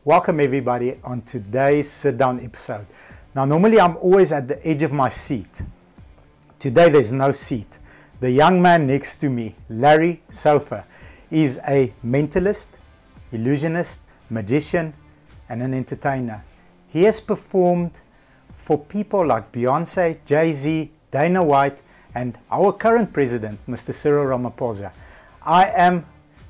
Welcome everybody on today's sit down episode. Now normally I'm always at the edge of my seat. Today there's no seat. The young man next to me, Larry Sofer, is a mentalist, illusionist, magician and an entertainer. He has performed for people like Beyonce, Jay-Z, Dana White and our current president, Mr. Cyril Ramaphosa. I am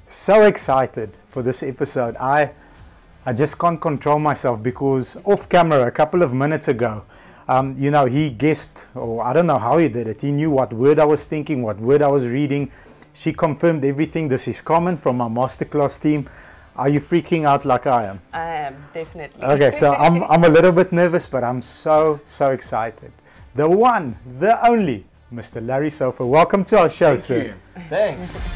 so excited for this episode. I just can't control myself because off camera a couple of minutes ago, he guessed, or I don't know how he did it. He knew what word I was thinking, what word I was reading. She confirmed everything. This is Carmen from our masterclass team. Are you freaking out like I am? I am, definitely. Okay, so I'm a little bit nervous, but I'm so excited. The one, the only, Mr. Larry Sofer. Welcome to our show, sir. Thank you. Thanks.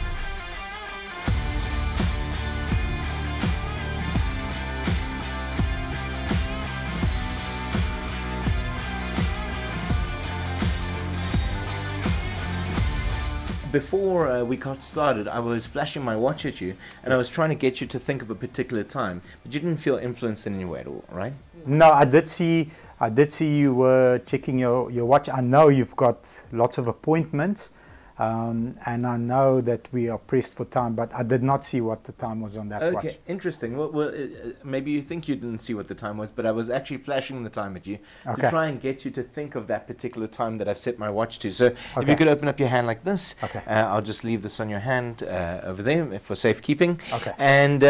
Before we got started, I was flashing my watch at you, and I was trying to get you to think of a particular time, but you didn't feel influenced in any way at all, right? No, I did see you were checking your watch. I know you've got lots of appointments, and I know that we are pressed for time, but I did not see what the time was on that watch. Okay, interesting. Well, maybe you think you didn't see what the time was, but I was actually flashing the time at you to try and get you to think of that particular time that I've set my watch to. So if you could open up your hand like this, I'll just leave this on your hand over there for safekeeping. Okay. And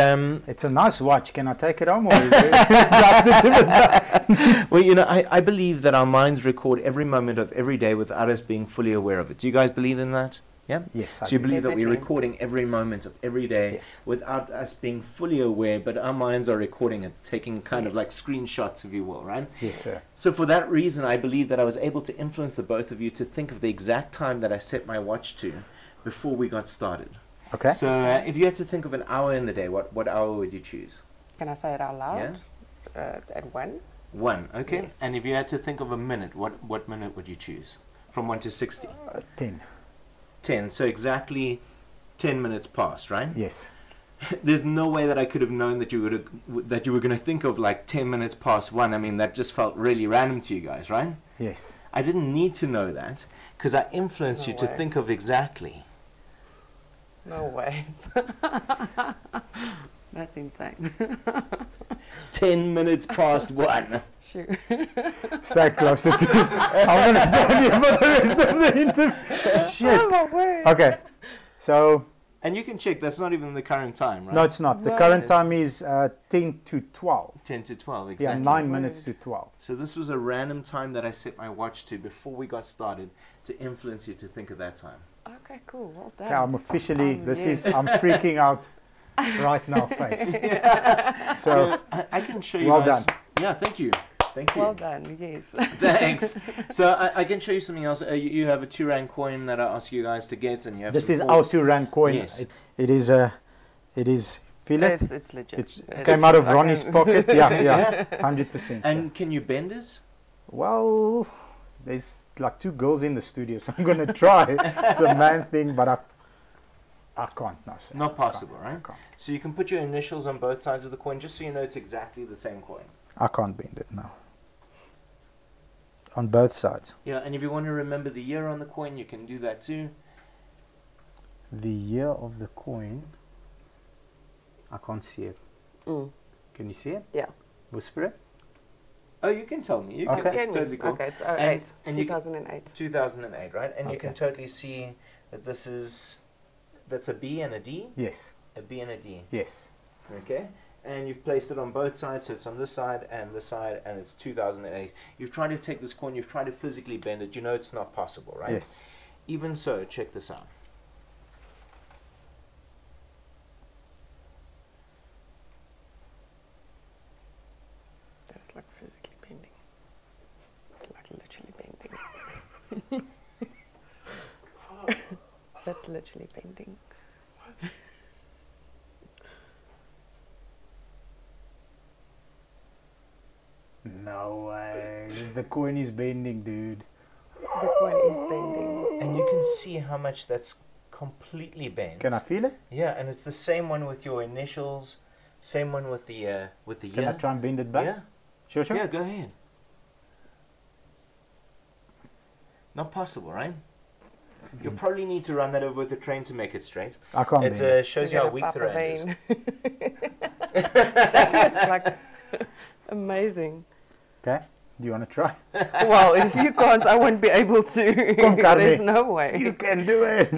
it's a nice watch. Can I take it home, or is it have to give it back? Well, I believe that our minds record every moment of every day without us being fully aware of it. Do you guys believe in that? Yeah? Yes. So you believe that we're recording every moment of every day without us being fully aware, but our minds are recording it, taking kind of like screenshots, if you will, right? Yes, sir. So for that reason, I believe that I was able to influence the both of you to think of the exact time that I set my watch to before we got started. Okay. So if you had to think of an hour in the day, what hour would you choose? Can I say it out loud? Yeah. At 1? 1, okay. Yes. And if you had to think of a minute, what minute would you choose? From 1 to 60? 10. 10, so exactly 10 minutes past, right? Yes. There's no way that I could have known that you were going to think of like 10 minutes past 1. I mean, that just felt really random to you guys, right? Yes. I didn't need to know that because I influenced you to think of exactly. No way. That's insane. 10 minutes past 1. Shoot. Stay closer to I'm going to stand here for the rest of the interview. Shit. Okay. So. And you can check, that's not even the current time, right? No, it's not. The current time is 10 to 12. 10 to 12, exactly. Yeah, 9 minutes to 12. So this was a random time that I set my watch to before we got started to influence you to think of that time. Okay, cool. Well done. Okay, I'm officially, I'm freaking out right now, face. So I can show you well guys. Done. Yeah, thank you. Thank you. Well done, yes. Thanks. So I can show you something else. You have a 2 rand coin that I ask you guys to get, and you have. This is our 2 rand coin. Yes. It is. Feel it? It's legit. It came out of Ronnie's pocket. Yeah, 100%. And can you bend it? Well, there's like 2 girls in the studio, so I'm gonna try. It's a man thing, but I can't. No, sir. Not possible, right? I can't. So you can put your initials on both sides of the coin, just so you know it's exactly the same coin. I can't bend it now. On both sides. Yeah, and if you want to remember the year on the coin, you can do that too. The year of the coin. I can't see it. Can you see it? Yeah. Whisper it. Oh, you can tell me. You Okay. can, it's totally cool. Okay, it's 08. And 2008. 2008, right? And you can Okay. totally see that that's a B and a D. Yes. A B and a D. Yes. Okay. And you've placed it on both sides, so it's on this side, and it's 2008. You've tried to take this coin, you've tried to physically bend it. You know it's not possible, right? Yes. Even so, check this out. That's like physically bending. Like literally bending. That's literally bending. No way. The coin is bending, dude. The coin is bending. And you can see how much that's completely bent. Can I feel it? Yeah, and it's the same one with your initials Same one with the year. Can I try and bend it back? Yeah. Sure. Yeah, go ahead. Not possible, right? You'll probably need to run that over with a train to make it straight. I can't. It shows you how weak the rand is. That was like amazing. Okay. Do you want to try? Well, if you can't, I won't be able to. Come, There's no way. You can do it.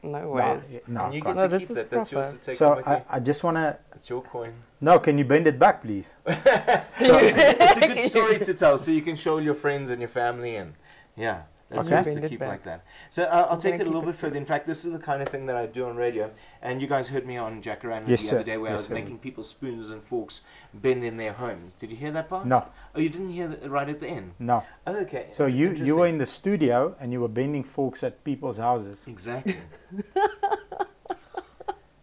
No ways. No, And you can't. get to this keep is that. That's yours to proper. take So home with you. I just want to. It's your coin. No, can you bend it back, please? So it's a good story to tell, so you can show your friends and your family, and yeah, that's Okay. nice to Bend it keep back. like that. So I'll take it a keep little it bit further. In fact, this is the kind of thing that I do on radio, and you guys heard me on Jacaranda Yes, the sir. other day where Yes, I was sir. making people's spoons and forks bend in their homes. Did you hear that part? No, Oh, you didn't hear that right at the end? no. Oh, okay. So you were Interesting. in the studio and you were bending forks at people's houses. Exactly.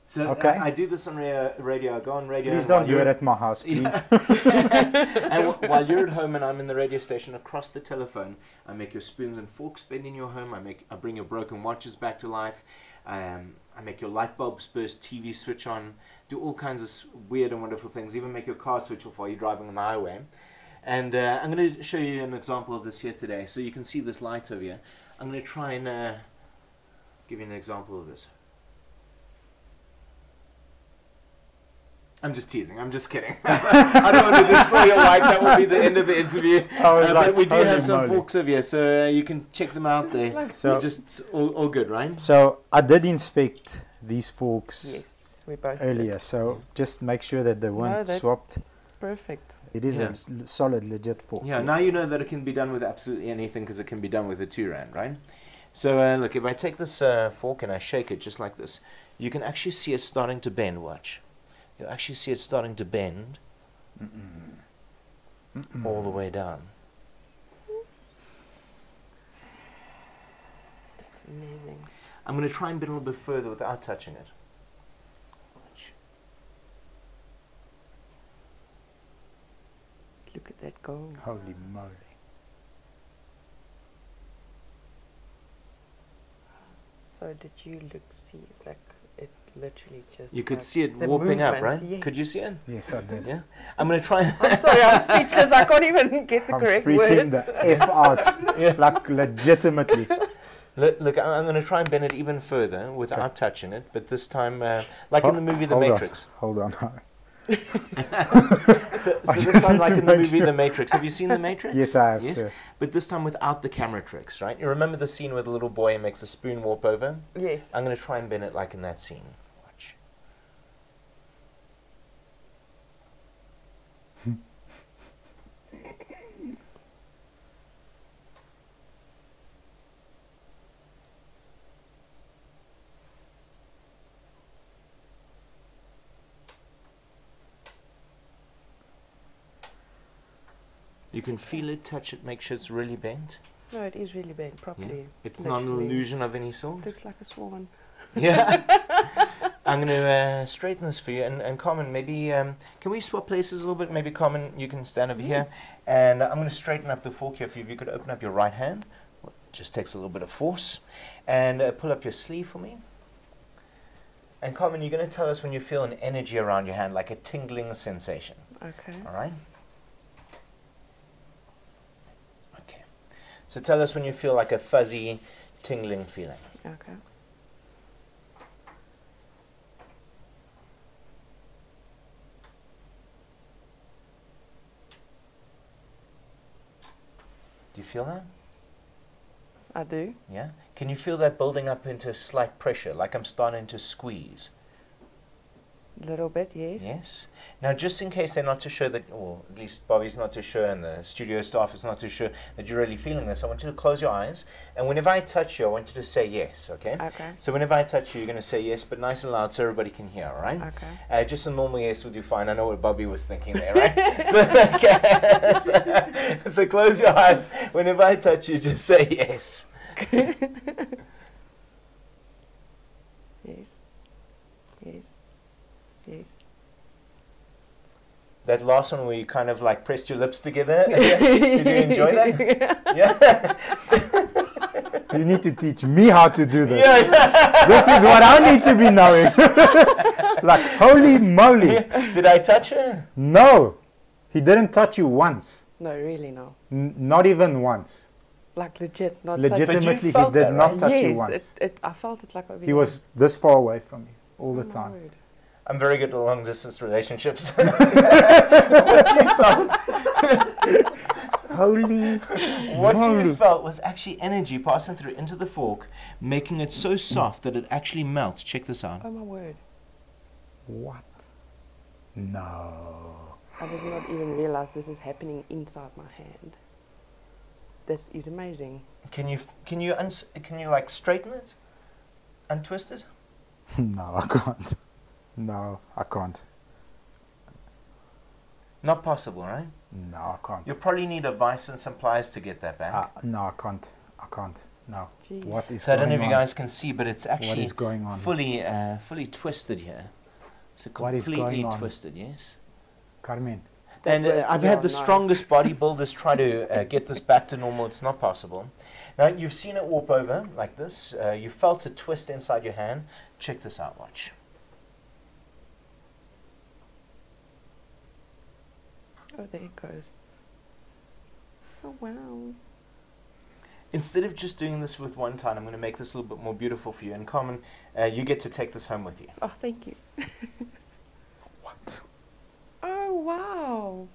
So Okay. I do this on radio. I go on radio. Please and while don't do it you're- at my house, please. And while you're at home and I'm in the radio station, across the telephone, I make your spoons and forks bend in your home. I bring your broken watches back to life. I make your light bulbs burst, TV switch on, do all kinds of weird and wonderful things. Even make your car switch off while you're driving on the highway. And I'm going to show you an example of this here today, so you can see this light over here. I'm going to try and give you an example of this. I'm just teasing. I'm just kidding. I don't want to destroy your light. That will be the end of the interview. But we do have some forks over here, so you can check them out there. So, We're just all good, right? so I did inspect these forks Yes, we both earlier, did. so just make sure that they weren't that- swapped. Perfect. It is Yeah. a solid, legit fork. Yeah, now you know that it can be done with absolutely anything because it can be done with a 2 rand, right? So look, if I take this fork and I shake it just like this, you can actually see it starting to bend. Watch. You'll actually see it starting to bend all the way down. That's amazing. I'm going to try and bend a little bit further without touching it. Watch. Look at that go. Holy moly. So did you see like it literally just? You could like see it the warping up, right? movement, Could you see yes. it? Yes, I did. Yeah. I'm going to try and... I'm sorry, I'm speechless. I can't even get the I'm correct freaking words. the F out, like legitimately. Look, I'm going to try and bend it even further without touching it, but this time, like in the movie The Hold on, Matrix. Hold on. So I this just time, need like to in the make movie sure. The Matrix. Have you seen The Matrix? Yes, I have, Yes, sir. but this time without the camera tricks, right? You remember the scene where the little boy makes a spoon warp over? Yes. I'm going to try and bend it like in that scene. Watch. You can feel it, touch it, make sure it's really bent. No, it is really bent properly. It's not an Literally. illusion of any sort. Looks like a swan. Yeah. I'm going to straighten this for you. And Carmen, maybe, can we swap places a little bit? Maybe Carmen, you can stand over Yes. here. And I'm going to straighten up the fork here for you. If you could open up your right hand. Just takes a little bit of force. And pull up your sleeve for me. And Carmen, you're going to tell us when you feel an energy around your hand, like a tingling sensation. Okay. All right? Okay. So tell us when you feel like a fuzzy, tingling feeling. Okay. Do you feel that? I do. Yeah? Can you feel that building up into slight pressure, like I'm starting to squeeze? A little bit, yes. Yes? Now, just in case they're not too sure that, or at least Bobby's not too sure and the studio staff is not too sure that you're really feeling this, I want you to close your eyes. And whenever I touch you, I want you to say yes, okay? Okay. So whenever I touch you, you're going to say yes, but nice and loud so everybody can hear, all right? Okay. Just a normal yes will do fine. I know what Bobby was thinking there, right? So close your eyes. Whenever I touch you, just say yes. Yes. Yes. Yes. That last one where you kind of like pressed your lips together. Did you enjoy that? Yeah. You need to teach me how to do this. Yeah. This is what I need to be knowing. Like, holy moly. Did I touch her? No. He didn't touch you once. No, really, no. Not even once. Like legit, not Legitimately, he felt did that, not right? touch you Yes, once. I felt it like over He here. was this far away from you all the Oh my time. word. I'm very good at long distance relationships. What you felt, Holy what moly. you felt was actually energy passing through into the fork, making it so soft that it actually melts. Check this out. Oh my word. What? No. I did not even realize this is happening inside my hand. This is amazing. Can you like straighten it, untwist it? No, I can't. No, I can't. Not possible, right? No, I can't. You'll probably need a vice and some pliers to get that back. No, I can't. I can't. No. Jeez. What is So I going don't know if you on? guys can see, but it's What actually is going on? fully twisted here. So What is completely going on? twisted, yes. Carmen. And was I've had the no. strongest bodybuilders try to get this back to normal. It's not possible. Now, you've seen it warp over like this. You felt a twist inside your hand. Check this out, watch. Oh, there it goes. Oh, wow. Instead of just doing this with one time, I'm going to make this a little bit more beautiful for you. And Carmen, you get to take this home with you. Oh, thank you. What? Oh, wow.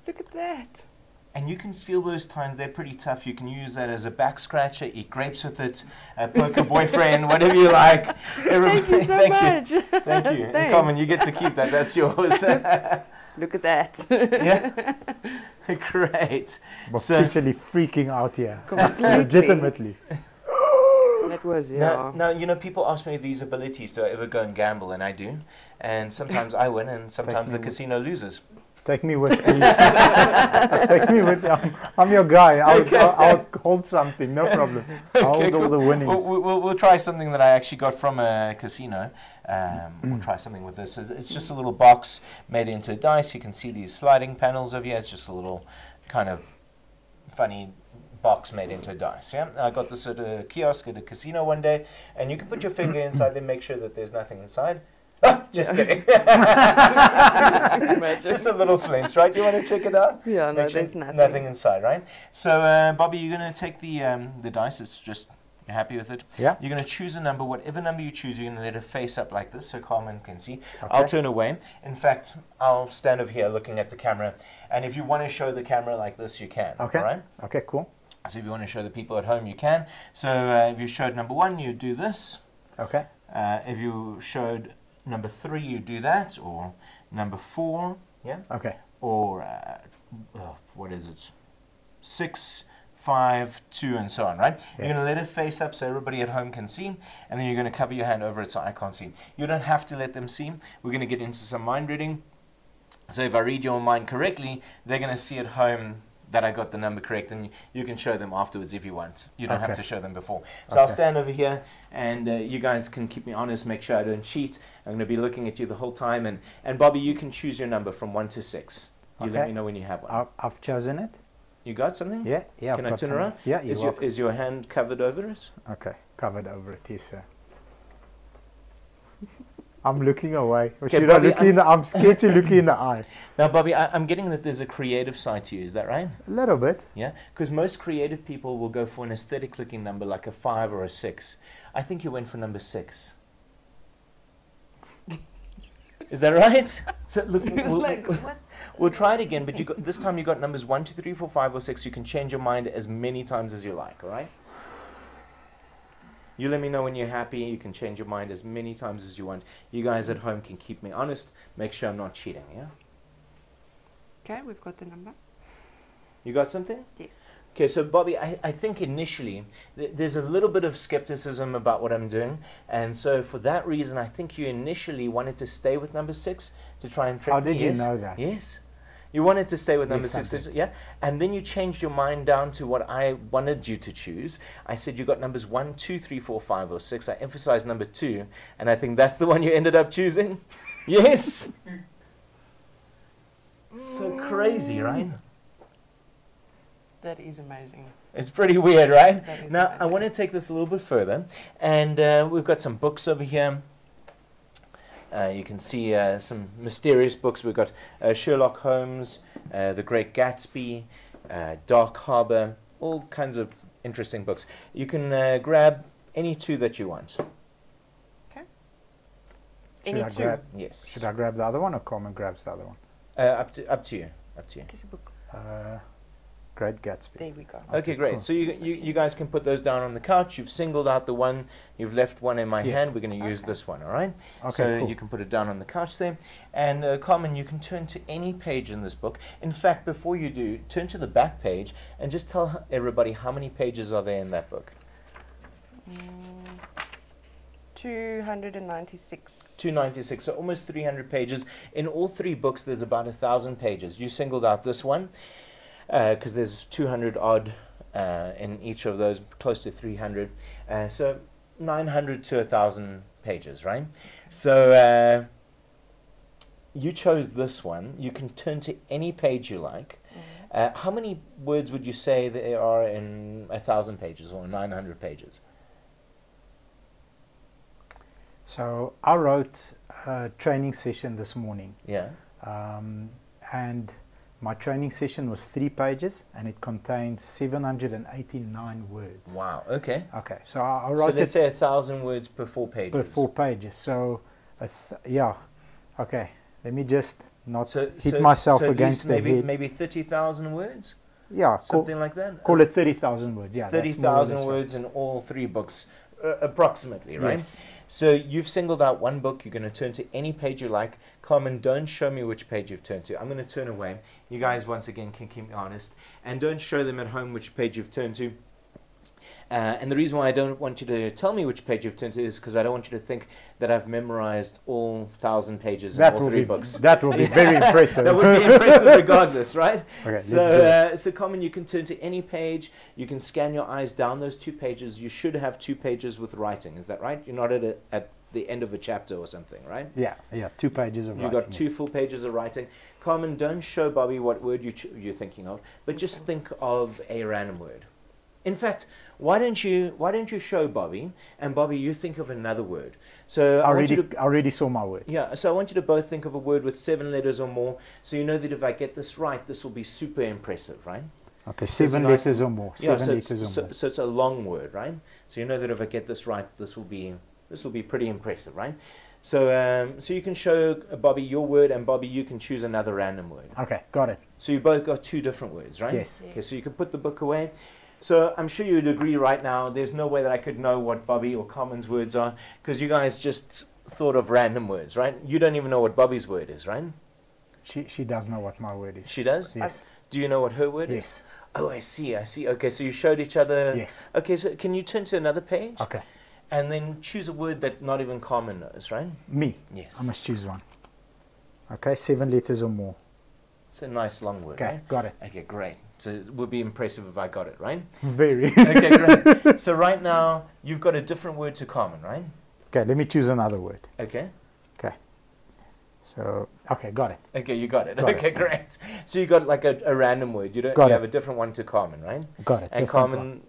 Look at that. And you can feel those times, they're pretty tough. You can use that as a back scratcher, eat grapes with it, poke a boyfriend, whatever you like. Thank you so much. Thank you. And Carmen, you get to keep that. That's yours. Look at that. Yeah? Great. I'm So- officially freaking out here. Completely. Legitimately. That was, yeah. Now, you know, people ask me these abilities, do I ever go and gamble? And I do. And sometimes I win, and sometimes the Definitely. casino loses. Take me with you. Take me with you. I'm your guy. I'll hold something. No problem. I'll hold all the winnings. We'll try something that I actually got from a casino. We'll try something with this. It's just a little box made into dice. You can see these sliding panels over here. It's just a little kind of funny box made into dice. Yeah, I got this at a kiosk at a casino one day, and you can put your finger inside there, make sure that there's nothing inside. Ah, just kidding. Just a little flinch, right? You want to check it out? Yeah, no, Make sure there's nothing. Nothing inside, right? So, Bobby, you're going to take the dice. It's just, you're happy with it? Yeah. You're going to choose a number. Whatever number you choose, you're going to let it face up like this so Carmen can see. Okay. I'll turn away. In fact, I'll stand over here looking at the camera. And if you want to show the camera like this, you can. Okay. All right? Okay, cool. So if you want to show the people at home, you can. So if you showed number 1, you do this. Okay. If you showed number 3, you do that. Or number 4, yeah? Okay. Or what is it? 6, 5, 2, and so on, right? Yeah. You're going to let it face up so everybody at home can see, and then you're going to cover your hand over it so I can't see. You don't have to let them see. We're going to get into some mind reading. So if I read your mind correctly, they're going to see at home that I got the number correct, and you can show them afterwards if you want. You don't have Okay. to show them before. So I'll Okay. stand over here, and you guys can keep me honest, make sure I don't cheat. I'm going to be looking at you the whole time, and Bobby, you can choose your number from 1 to 6. You let Okay. me know when you have one. I've chosen it. You got something? Yeah. Yeah. Can I've I got turn some. around? Yeah. You're welcome. Is your hand covered over it? Okay. Covered over it, yes, sir. I'm looking away. Or Okay, should I Bobby, look you in the? I'm scared to look you in the eye. Now, Bobby, I'm getting that there's a creative side to you. Is that right? A little bit. Yeah? Because most creative people will go for an aesthetic-looking number like a 5 or a 6. I think you went for number 6. Is that right? So look, we'll try it again, but this time you got numbers 1, 2, 3, 4, 5, or 6. You can change your mind as many times as you like, all right? You let me know when you're happy. You can change your mind as many times as you want. You guys at home can keep me honest. Make sure I'm not cheating, yeah? Okay, we've got the number. You got something? Yes. Okay, so Bobby, I think initially there's a little bit of skepticism about what I'm doing, and so for that reason, I think you initially wanted to stay with number 6 to try and trick How me. did you Yes? know that? Yes, you wanted to stay with number Yes, 6, something. yeah, and then you changed your mind down to what I wanted you to choose. I said you got numbers 1, 2, 3, 4, 5, or 6. I emphasized number 2, and I think that's the one you ended up choosing. Yes. So crazy, right? That is amazing. It's pretty weird, right? That is Now, I amazing. want to take this a little bit further, and we've got some books over here. You can see some mysterious books. We've got Sherlock Holmes, The Great Gatsby, Dark Harbor, all kinds of interesting books. You can grab any two that you want. Okay. Should I grab? Yes. Should I grab the other one, or Carmen grabs the other one? Up to you. Up to you. Kiss a book. Great Gatsby. There we go. Okay, great. Cool. So you guys can put those down on the couch. You've singled out the one. You've left one in my hand. We're going to use this one, all right? Okay, so cool. you can put it down on the couch there. And Carmen, you can turn to any page in this book. In fact, before you do, turn to the back page and just tell everybody how many pages are there in that book. 296. 296, so almost 300 pages. In all three books, there's about 1,000 pages. You singled out this one because there's 200 odd in each of those, close to 300. So 900 to 1,000 pages, right? So you chose this one. You can turn to any page you like. How many words would you say there are in 1,000 pages or 900 pages? So I wrote a training session this morning. Yeah. And my training session was 3 pages, and it contains 789 words. Wow. Okay. Okay, so I So wrote let's it say 1,000 words per 4 pages. per 4 pages. So, yeah. Okay, let me just not hit myself at against least the head. maybe 30,000 words, Yeah, something like that. call it 30,000 words. Yeah, 30,000 words in all 3 books, approximately, right? Yes. So you've singled out one book. You're going to turn to any page you like. Carmen, don't show me which page you've turned to. I'm going to turn away. You guys, once again, can keep me honest. And don't show them at home which page you've turned to. And the reason why I don't want you to tell me which page you've turned to is because I don't want you to think that I've memorized all 1,000 pages in all 3 books. That will be very impressive. That would be impressive regardless, right? Okay, let's do so, so Carmen, you can turn to any page. You can scan your eyes down those 2 pages. You should have 2 pages with writing. Is that right? You're not at the end of a chapter or something, right? Yeah, 2 pages of You've writing. got 2 full pages of writing. Carmen, don't show Bobby what word you're thinking of, but just think of a random word. In fact, why don't you show Bobby, and Bobby, you think of another word. So I already saw my word. Yeah, so I want you to both think of a word with 7 letters or more, so you know that if I get this right, this will be super impressive, right? Okay, 7 letters or more. Yeah, 7 letters or more. So it's a long word, right? So you know that if I get this right, this will be pretty impressive, right? So so you can show Bobby your word, and Bobby, you can choose another random word. Okay, got it. So you both got 2 different words, right? Yes. Okay, so you can put the book away. So I'm sure you'd agree right now, there's no way that I could know what Bobby or Carmen's words are, because you guys just thought of random words, right? You don't even know what Bobby's word is, right? She does know what my word is. She does? Yes. Do you know what her word is? Yes. Oh, I see. Okay, so you showed each other. Yes. Okay, so can you turn to another page? Okay. And then choose a word that not even Carmen knows, right? Me. Yes. I must choose one. Okay, 7 letters or more. It's a nice long word, Okay, right? got it. Okay, great. So it would be impressive if I got it, right? Very. Okay, great. So right now, you've got a different word to Carmen, right? Okay, let me choose another word. Okay. Okay. So, okay, got it. Okay, you got it. Got Okay, it. great. So you got like a random word. You Got have it. a different one to Carmen, right? Got it. And different Carmen, one.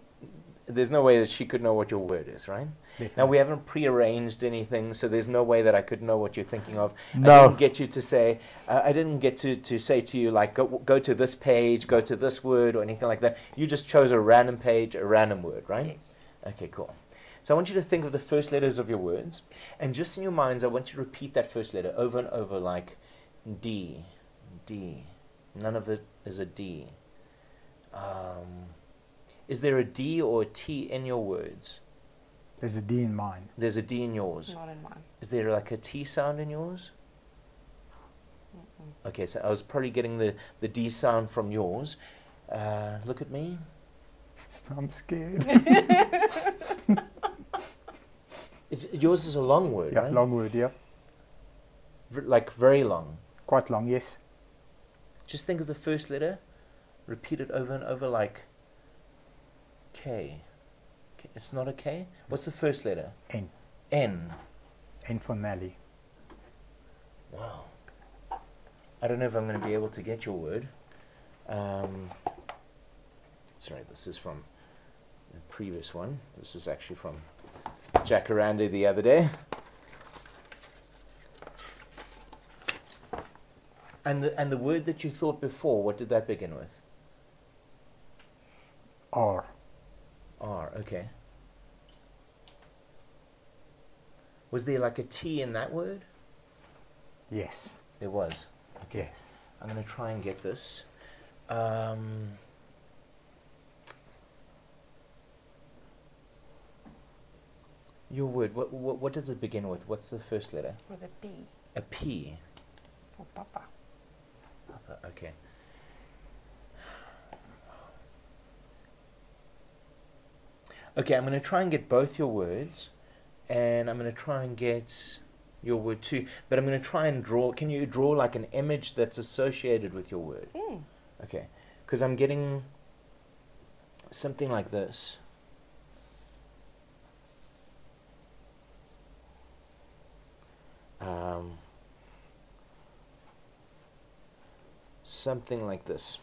there's no way that she could know what your word is, right? Definitely. Now, we haven't prearranged anything, so there's no way that I could know what you're thinking of. No. I didn't get you to say, I didn't get to say to you, like, go to this page, go to this word, or anything like that. You just chose a random page, a random word, right? Yes. Okay, cool. So I want you to think of the first letters of your words, and just in your minds, I want you to repeat that first letter over and over, like D, D. None of it is a D. Is there a D or a T in your words? There's a D in mine. There's a D in yours. Not in mine. Is there like a T sound in yours? Okay, so I was probably getting the D sound from yours. Look at me. I'm scared. Yours is a long word, Yeah, right? long word, yeah. Like very long. Quite long, yes. Just think of the first letter. Repeat it over and over like K. It's not a K? What's the first letter? N. N. N for Nelly. Wow. I don't know if I'm going to be able to get your word. Sorry, this is from the previous one. This is actually from Jacaranda the other day. And the word that you thought before, what did that begin with? R. R, okay. Was there like a T in that word? Yes. There was. Okay. Yes. I'm going to try and get this. Your word, what does it begin with? What's the first letter? With a P. A P. For Papa. Papa, okay. Okay, I'm going to try and get both your words, and I'm going to try and get your word too. But I'm going to try and draw. Can you draw like an image that's associated with your word? Mm. Okay, because I'm getting something like this. Something like this.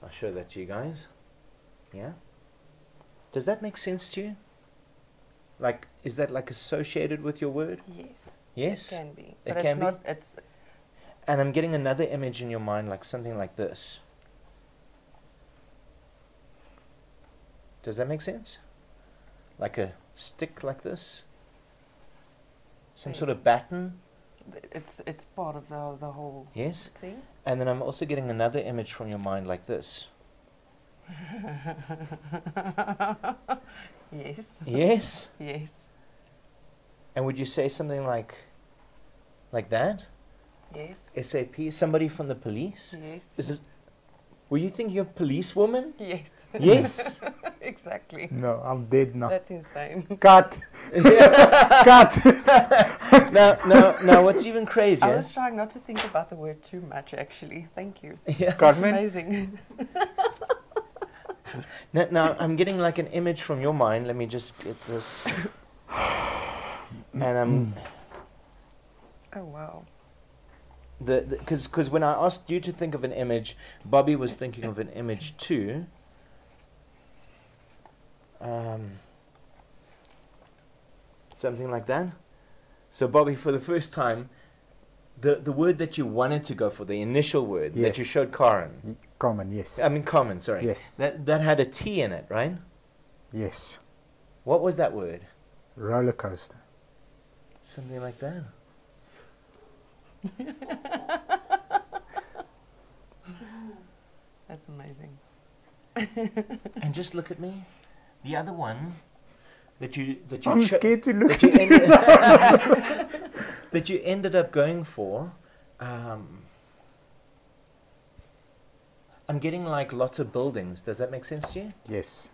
I'll show that to you guys. Yeah? Does that make sense to you? Like, is that like associated with your word? Yes. Yes? It can be. It But can it's be? not, it's, And I'm getting another image in your mind, like something like this. Does that make sense? Like a stick like this? Some sort of baton? it's part of the whole Yes? thing. And then I'm also getting another image from your mind like this. Yes. Yes? Yes. And would you say something like that? Yes. SAP? Somebody from the police? Yes. Is it? Were you thinking of policewoman? Yes. Yes. Exactly. No, I'm dead now. That's insane. Cut. Cut. Now, what's even I crazier? was trying not to think about the word too much, actually. Thank you. Yeah. Cartman. Amazing. Now, I'm getting like an image from your mind. Let me just get this. And I'm Oh, wow. because when I asked you to think of an image, Bobby was thinking of an image too. Something like that. So Bobby, for the first time, the word that you wanted to go for, the initial word that you Yes. showed Karen. Common, yes. I mean common, sorry. Yes. That had a T in it, right? Yes. What was that word? Roller coaster. Something like that. That's amazing. And just look at me. The other one that you I'm scared to look that you at you. ended, that you ended up going for. I'm getting like lots of buildings. Does that make sense to you? Yes.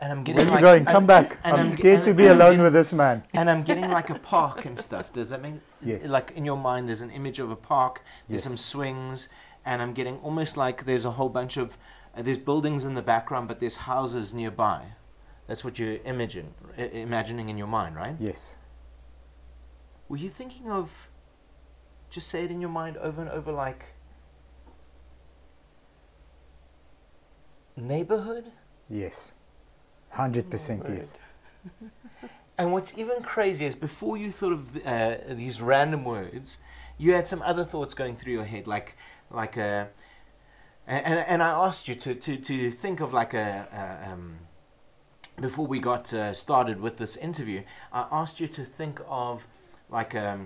And I'm Where getting are you like going? Come back. and I'm I'm scared ge- to and- be and I'm alone getting- with this man. And I'm getting like a park and stuff. Does that mean? Yes. Like in your mind, there's an image of a park. There's Yes. some swings, and I'm getting almost like there's a whole bunch of there's buildings in the background, but there's houses nearby. That's what you're imagining in your mind, right? Yes. Were you thinking of? Just say it in your mind over and over, like neighborhood. Yes. 100% yes. And what's even crazier is before you thought of these random words, you had some other thoughts going through your head, and I asked you to think of like before we got started with this interview, I asked you to think of like a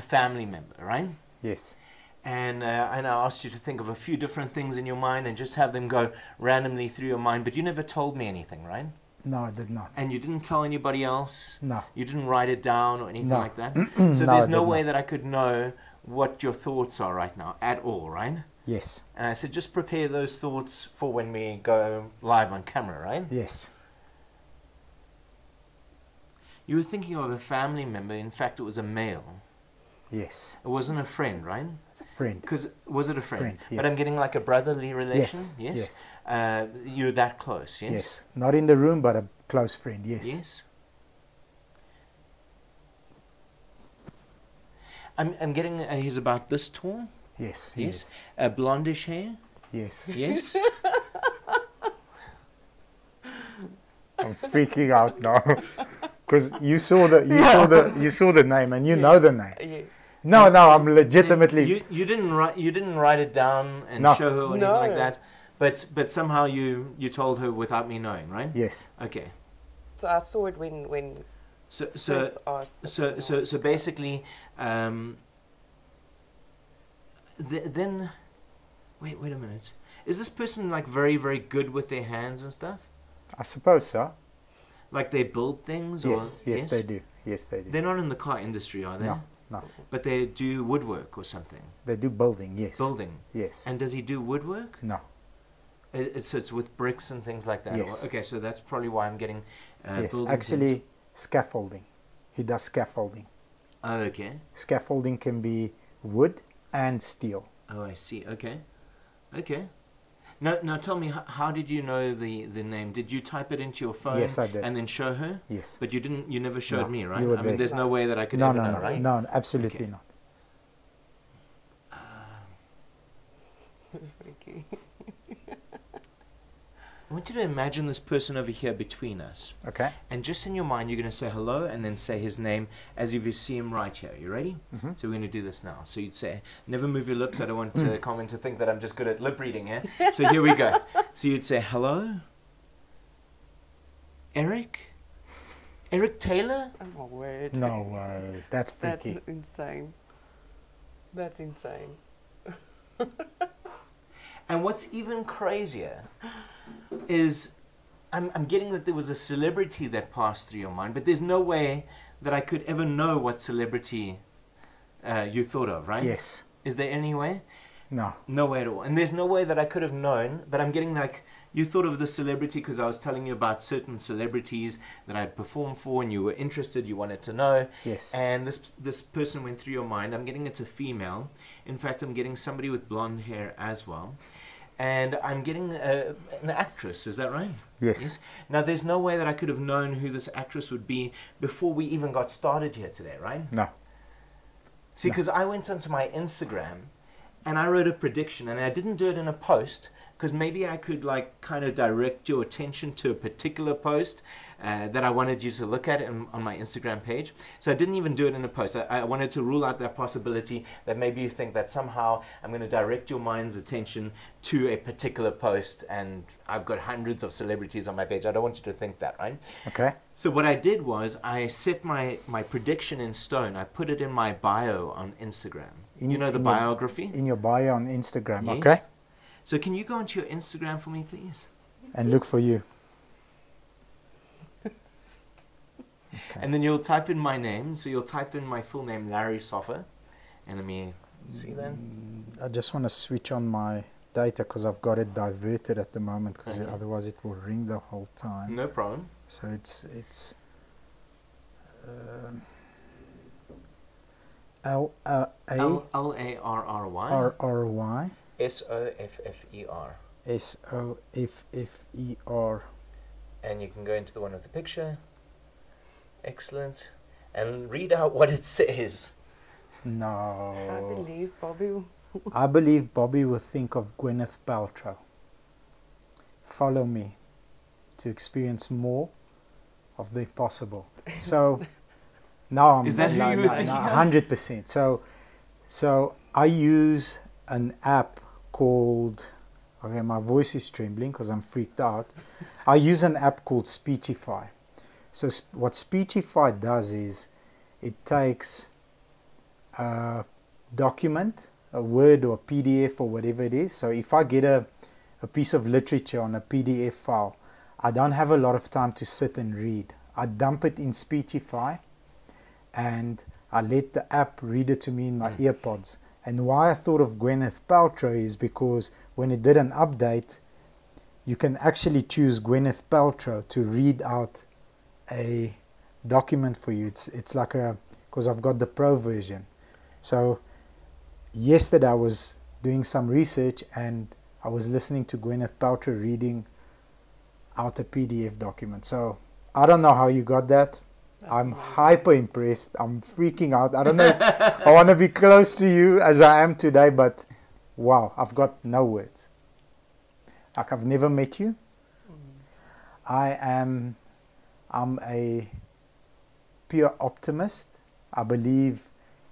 family member, right? Yes. And I asked you to think of a few different things in your mind and just have them go randomly through your mind, but you never told me anything, right? No, I did not. And you didn't tell anybody else? No. You didn't write it down or anything No. like that? So No, there's I no did way not. that I could know what your thoughts are right now at all, right? Yes. And I said, just prepare those thoughts for when we go live on camera, right? Yes. You were thinking of a family member. In fact, it was a male. Yes. It wasn't a friend, right? It's a friend. Because was it a friend? Friend, But I'm yes. getting like a brotherly relation. Yes. Yes. Yes. You're that close. Yes. Yes. Not in the room, but a close friend. Yes. Yes. I'm getting. He's about this tall. Yes. Yes. Blondish hair. Yes. Yes. I'm freaking out now because you saw the name and you know the name. Yes. No, I'm legitimately. You didn't write it down and show her or anything like that, but somehow you told her without me knowing, right? Yes. Okay. So I saw it when So basically, then wait a minute. Is this person like very, very good with their hands and stuff? I suppose so. Like they build things? Yes, yes, they do. Yes, they do. They're not in the car industry, are they? No. But they do woodwork or something? They do building, yes. Building? Yes. And does he do woodwork? No. So it's with bricks and things like that? Yes. Okay, so that's probably why I'm getting yes, building actually things. Scaffolding. He does scaffolding. Oh, okay. Scaffolding can be wood and steel. Oh, I see. Okay. Okay. Now tell me, how did you know the name? Did you type it into your phone? Yes, I did. And then show her? Yes. But you never showed me, right? You were I mean, there's no way that I could no, ever no, know, right? No, absolutely okay. not. Okay. I want you to imagine this person over here between us. Okay. And just in your mind, you're going to say hello and then say his name as if you see him right here. You ready? Mm-hmm. So we're going to do this now. So you'd say, never move your lips. I don't want Carmen to think that I'm just good at lip reading here. So here we go. So you'd say, hello? Eric? Eric Taylor? Oh my word. No way. That's freaky. That's insane. That's insane. And what's even crazier is I'm getting that there was a celebrity that passed through your mind, but there's no way that I could ever know what celebrity you thought of, right? Yes. Is there any way? No. No way at all. And there's no way that I could have known, but I'm getting like, you thought of the celebrity because I was telling you about certain celebrities that I'd performed for and you were interested, you wanted to know. Yes. And this person went through your mind. I'm getting it's a female. In fact, I'm getting somebody with blonde hair as well. And I'm getting an actress, is that right? Yes. Now, there's no way that I could have known who this actress would be before we even got started here today, right? No. See, because I went onto my Instagram and I wrote a prediction, and I didn't do it in a post because maybe I could like kind of direct your attention to a particular post that I wanted you to look at on my Instagram page. So I didn't even do it in a post. I wanted to rule out that possibility that maybe you think that somehow I'm going to direct your mind's attention to a particular post, and I've got hundreds of celebrities on my page. I don't want you to think that, right? Okay. So what I did was I set my prediction in stone. I put it in my bio on Instagram. You know the biography? In your bio on Instagram, Yes. okay? So can you go onto your Instagram for me, please? And look for you. Okay. And then you'll type in my name. So you'll type in my full name, Larry Soffer. And let me see then. I just want to switch on my data because I've got it diverted at the moment because Okay. otherwise it will ring the whole time. No problem. So it's Larry. R-R-Y Soffer. Soffer. And you can go into the one with the picture. Excellent. And read out what it says. No. I believe Bobby will think of Gwyneth Paltrow. Follow me to experience more of the impossible. So now I'm Is that who you were thinking of? 100%. So I use an app called, okay, my voice is trembling because I'm freaked out. I use an app called Speechify. So what Speechify does is it takes a document, a Word or a PDF or whatever it is. So if I get a piece of literature on a PDF file, I don't have a lot of time to sit and read. I dump it in Speechify and I let the app read it to me in my earpods. And why I thought of Gwyneth Paltrow is because when it did an update, you can actually choose Gwyneth Paltrow to read out a document for you. It's like because I've got the pro version. So yesterday I was doing some research and I was listening to Gwyneth Paltrow reading out a PDF document. So I don't know how you got that. I'm hyper impressed. I'm freaking out. I don't know if I want to be close to you as I am today, but wow, I've got no words. Like I've never met you. I'm a pure optimist. I believe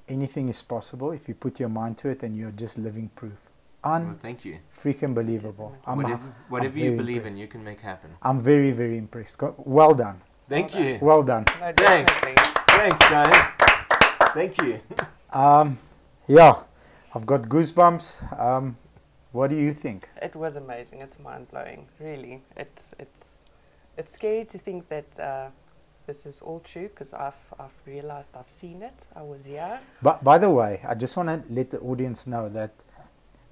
anything is possible if you put your mind to it, and you're just living proof. Well, thank you. Freaking believable. Whatever you believe in, you can make happen. I'm very, very impressed. Well done. Thank you. Well done. No, Thanks. Thanks, guys. Thank you. Yeah, I've got goosebumps. What do you think? It was amazing. It's mind-blowing, really. It's scary to think that this is all true, because I've realized I've seen it. I was here. But by the way, I just want to let the audience know that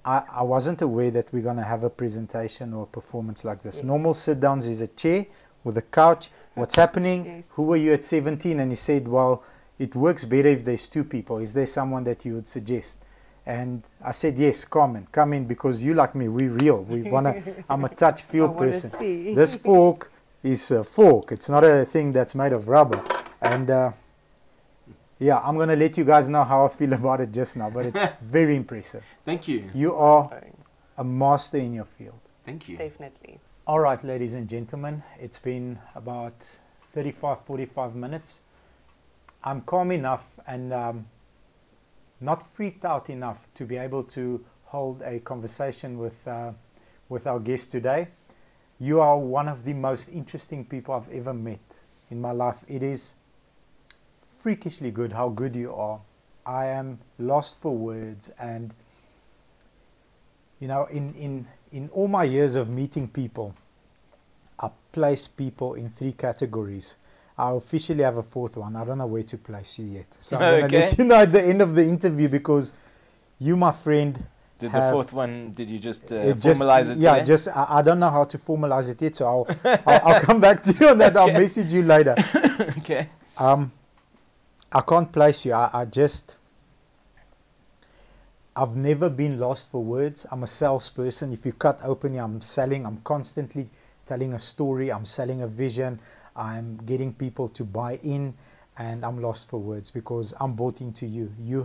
I wasn't aware that we're going to have a presentation or a performance like this. Yes. Normal sit-downs is a chair with a couch. What's happening? Yes. Who were you at 17? And he said, well, it works better if there's two people. Is there someone that you would suggest? And I said, yes, come in, because you like me, we're real. We wanna. I'm a touch feel person. See. This fork is a fork. It's not a thing that's made of rubber. And yeah, I'm gonna let you guys know how I feel about it just now. But it's very impressive. Thank you. You are a master in your field. Thank you. Definitely. All right, ladies and gentlemen, it's been about 45 minutes. I'm calm enough and not freaked out enough to be able to hold a conversation with our guest today. You are one of the most interesting people I've ever met in my life. It is freakishly good how good you are. I am lost for words, and you know, in all my years of meeting people, I place people in 3 categories. I officially have a 4th one. I don't know where to place you yet. So I'm going to let you know at the end of the interview, because you, my friend... Did the 4th one, did you just formalize it Yeah, today? just, I don't know how to formalize it yet, so I'll come back to you on that. Okay. I'll message you later. Okay. I can't place you. I've never been lost for words. I'm a salesperson. If you cut open, I'm selling. I'm constantly telling a story. I'm selling a vision. I'm getting people to buy in, and I'm lost for words because I'm bought into you. You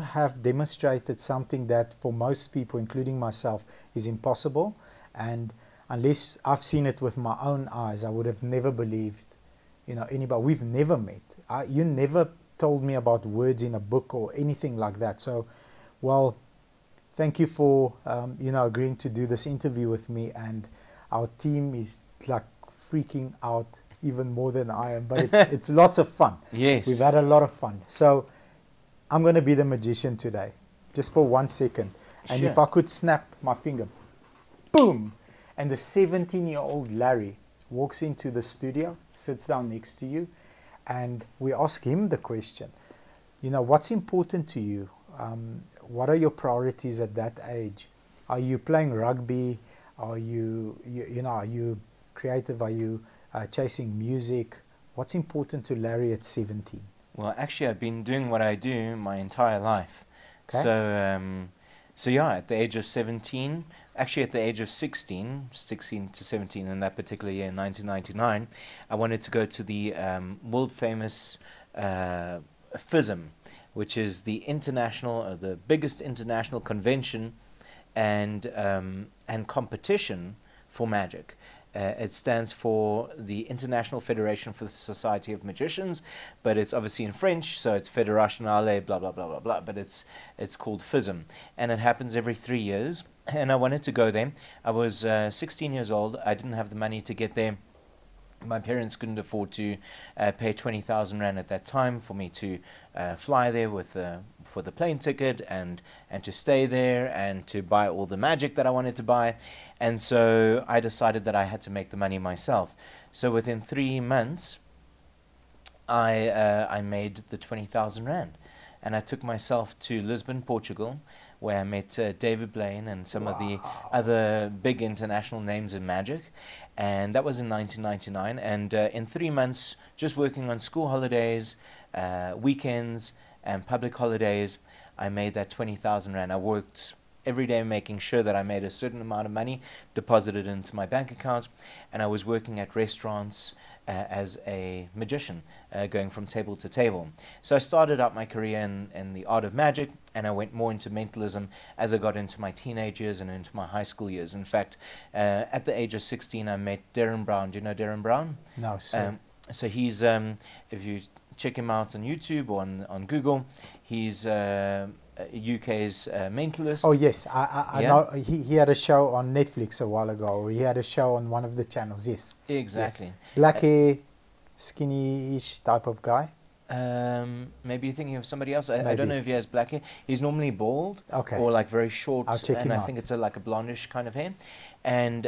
have demonstrated something that for most people, including myself, is impossible. And unless I've seen it with my own eyes, I would have never believed, you know, anybody. We've never met. You never told me about words in a book or anything like that. So, well, thank you for you know, agreeing to do this interview with me. And our team is like freaking out even more than I am, but it's lots of fun. Yes, we've had a lot of fun. So I'm going to be the magician today, just for 1 second. And sure. If I could snap my finger, boom, and the 17-year-old Larry walks into the studio, sits down next to you, and we ask him the question, you know, what's important to you? What are your priorities at that age? Are you playing rugby? Are you know, are you creative? Are you chasing music? What's important to Larry at 17? Well, actually, I've been doing what I do my entire life. Okay. So yeah, at the age of 17, actually at the age of 16 to 17 in that particular year, in 1999, I wanted to go to the world famous FISM, which is the the biggest international convention and competition for magic. It stands for the International Federation for the Society of Magicians, but it's obviously in French, so it's Fédération blah blah blah blah blah. But it's called FISM, and it happens every 3 years. And I wanted to go there. I was 16 years old. I didn't have the money to get there. My parents couldn't afford to pay 20,000 Rand at that time for me to fly there with for the plane ticket and to stay there and to buy all the magic that I wanted to buy. And so I decided that I had to make the money myself. So within 3 months, I made the 20,000 Rand. And I took myself to Lisbon, Portugal, where I met David Blaine and some of the other big international names in magic. And that was in 1999. And in 3 months, just working on school holidays, weekends, and public holidays, I made that 20,000 Rand. I worked every day making sure that I made a certain amount of money, deposited into my bank account, and I was working at restaurants as a magician, going from table to table. So I started out my career in the art of magic, and I went more into mentalism as I got into my teenage years and into my high school years. In fact, at the age of 16, I met Darren Brown. Do you know Darren Brown? No, sir. so he's if you check him out on YouTube or on Google, he's UK's mentalist. Oh yes, I know. He had a show on Netflix a while ago. Or he had a show on one of the channels. Yes, exactly. Yes. Black hair, skinny-ish type of guy. Maybe you're thinking of somebody else. I don't know if he has black hair. He's normally bald, okay, or like very short. I'll check him out. I think it's like a blondish kind of hair, and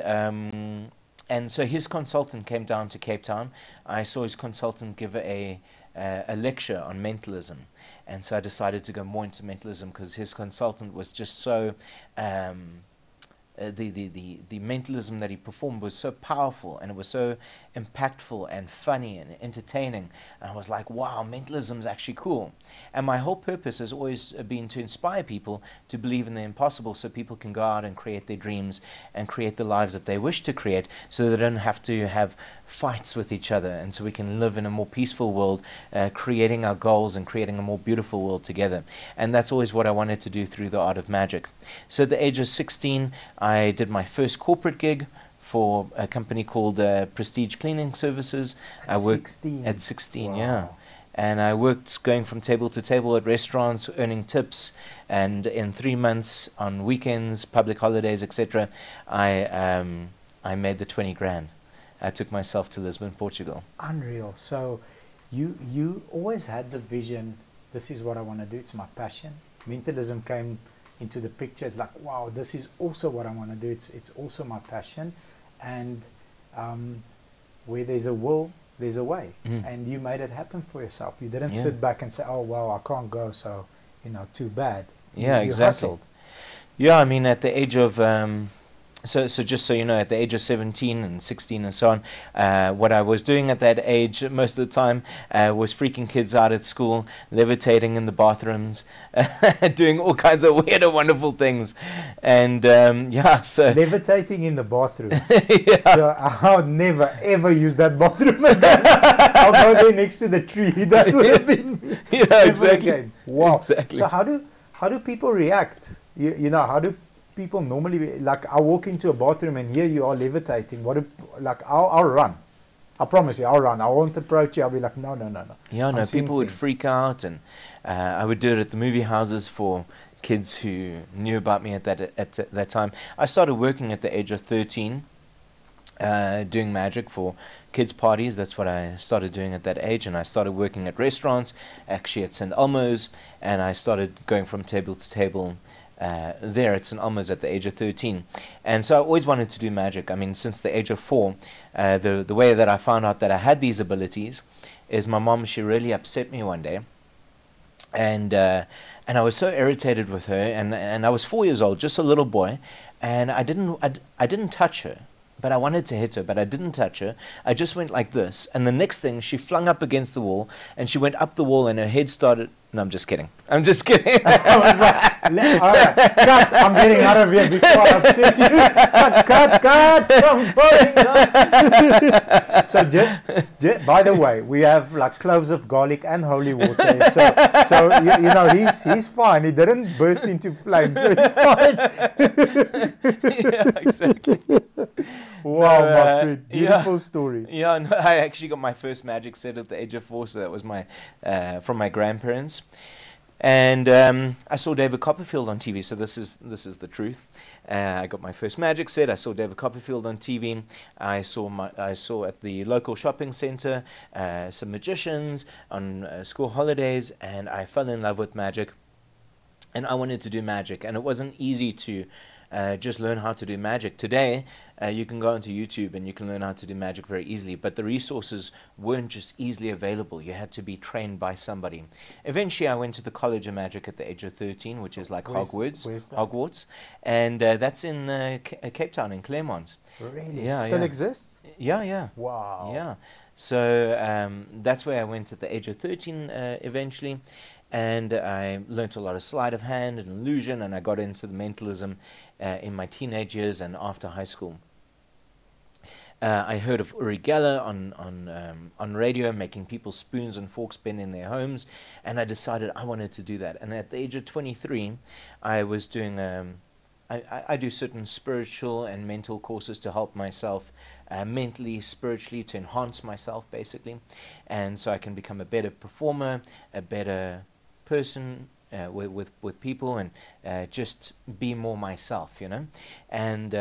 so his consultant came down to Cape Town. I saw his consultant give a lecture on mentalism, and so I decided to go more into mentalism because his consultant was just so. The mentalism that he performed was so powerful, and it was so impactful and funny and entertaining, and I was like, wow, mentalism is actually cool. And my whole purpose has always been to inspire people to believe in the impossible, so people can go out and create their dreams and create the lives that they wish to create, so they don't have to have fights with each other, and so we can live in a more peaceful world, creating our goals and creating a more beautiful world together. And that's always what I wanted to do through the art of magic. So at the age of 16, I did my first corporate gig for a company called Prestige Cleaning Services. At 16? At 16, wow. Yeah. And I worked going from table to table at restaurants, earning tips, and in 3 months, on weekends, public holidays, etc., I made the 20 grand. I took myself to Lisbon, Portugal. Unreal. So you always had the vision, this is what I want to do, it's my passion. Mentalism came into the picture. It's like, wow, this is also what I want to do. It's also my passion. And where there's a will, there's a way. And you made it happen for yourself. You didn't sit back and say, oh, well, I can't go, so, too bad. Yeah, you exactly. hustled. Yeah, I mean, at the age of... So just so you know, at the age of 17 and 16 and so on, what I was doing at that age most of the time was freaking kids out at school, levitating in the bathrooms, doing all kinds of weird and wonderful things. And so... Levitating in the bathrooms. Yeah. So I'll never, ever use that bathroom again. I'll go there next to the tree. That would have been me. Yeah, exactly. Again. Wow. Exactly. So how do people react? How do people normally, like, I walk into a bathroom and here you are levitating. I'll run. I promise you, I'll run. I won't approach you. I'll be like, no. Yeah, no, people would freak out, and I would do it at the movie houses for kids who knew about me at that time. I started working at the age of 13, doing magic for kids' parties. That's what I started doing at that age, and I started working at restaurants, actually at St. Elmo's, and I started going from table to table there at St. Elmo's at the age of 13. And so I always wanted to do magic. I mean, since the age of 4, the way that I found out that I had these abilities is my mom, she really upset me one day. And I was so irritated with her, and I was 4 years old, just a little boy, and I didn't touch her. But I wanted to hit her, but I didn't touch her. I just went like this. And the next thing, she flung up against the wall, and she went up the wall, and her head started... No, I'm just kidding. I'm just kidding. I was like, all right, cut. I'm getting out of here before I upset you. Cut. I'm going. So just, by the way, we have like cloves of garlic and holy water. So he's fine. He didn't burst into flames, so he's fine. Yeah, exactly. Wow, my friend. Beautiful story. Yeah, no, I actually got my first magic set at the age of 4, so that was from my grandparents. And I saw David Copperfield on TV, so this is the truth. I got my first magic set. I saw David Copperfield on TV. I saw at the local shopping center some magicians on school holidays, and I fell in love with magic. And I wanted to do magic, and it wasn't easy to just learn how to do magic. Today, you can go onto YouTube and you can learn how to do magic very easily, but the resources weren't just easily available. You had to be trained by somebody. Eventually, I went to the College of Magic at the age of 13, which is like Hogwarts, and that's in Cape Town, in Claremont. Really? Yeah, Still exists? Yeah. Wow. Yeah. So that's where I went at the age of 13 eventually. And I learnt a lot of sleight of hand and illusion, and I got into the mentalism in my teenage years and after high school. I heard of Uri Geller on radio, making people spoons and forks bend in their homes, and I decided I wanted to do that. And at the age of 23, I was doing I do certain spiritual and mental courses to help myself mentally, spiritually, to enhance myself, basically. And so I can become a better performer, a better person, with people, and just be more myself, you know. And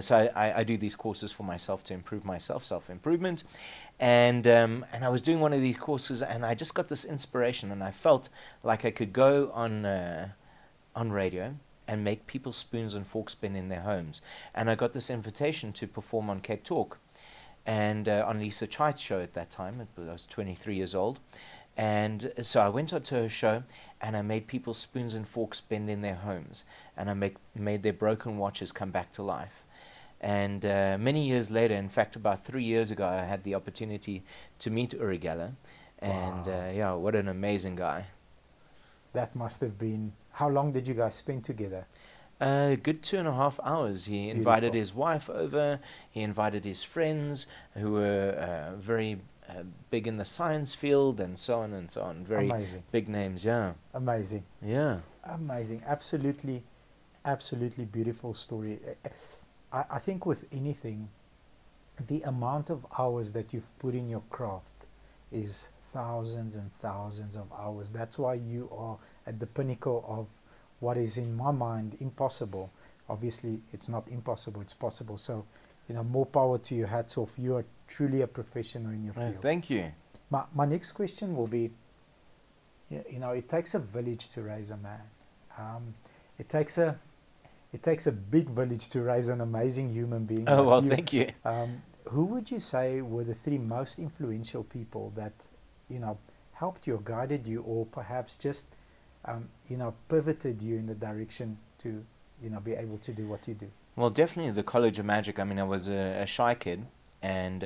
so I do these courses for myself to improve myself, self-improvement. And I was doing one of these courses, and I just got this inspiration, and I felt like I could go on radio and make people spoons and forks spin in their homes. And I got this invitation to perform on Cape Talk, and on Lisa Chite's show at that time. I was 23 years old. And so I went out to her show, and I made people's spoons and forks bend in their homes, and I made their broken watches come back to life. And many years later, in fact about 3 years ago, I had the opportunity to meet Uri Geller. And yeah, what an amazing guy. That must have been, how long did you guys spend together? A good 2.5 hours. He invited his wife over, he invited his friends who were very big in the science field, and so on and so on. Very amazing. Big names, yeah. Amazing. Yeah. Amazing. Absolutely, absolutely beautiful story. I think with anything, the amount of hours that you've put in your craft is thousands and thousands of hours. That's why you are at the pinnacle of what is, in my mind, impossible. Obviously, it's not impossible, it's possible. So, you know, more power to you. Hats off. You are truly a professional in your field. Thank you. My next question will be, you know, it takes a village to raise a man. It takes a big village to raise an amazing human being. Oh, well, thank you. Who would you say were the 3 most influential people that, you know, helped you or guided you, or perhaps just, you know, pivoted you in the direction to, you know, be able to do what you do? Well, definitely the College of Magic. I mean, I was a shy kid, and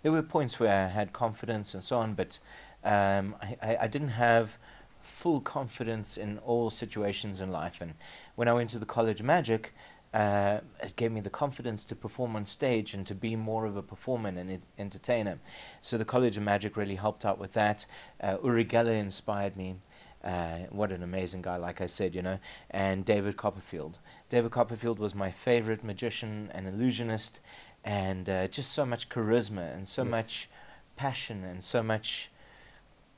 there were points where I had confidence and so on, but I didn't have full confidence in all situations in life. And when I went to the College of Magic, it gave me the confidence to perform on stage and to be more of a performer and entertainer. So the College of Magic really helped out with that. Uri Geller inspired me. What an amazing guy, like I said, you know. And David Copperfield. David Copperfield was my favorite magician and illusionist, and just so much charisma and so much passion and so much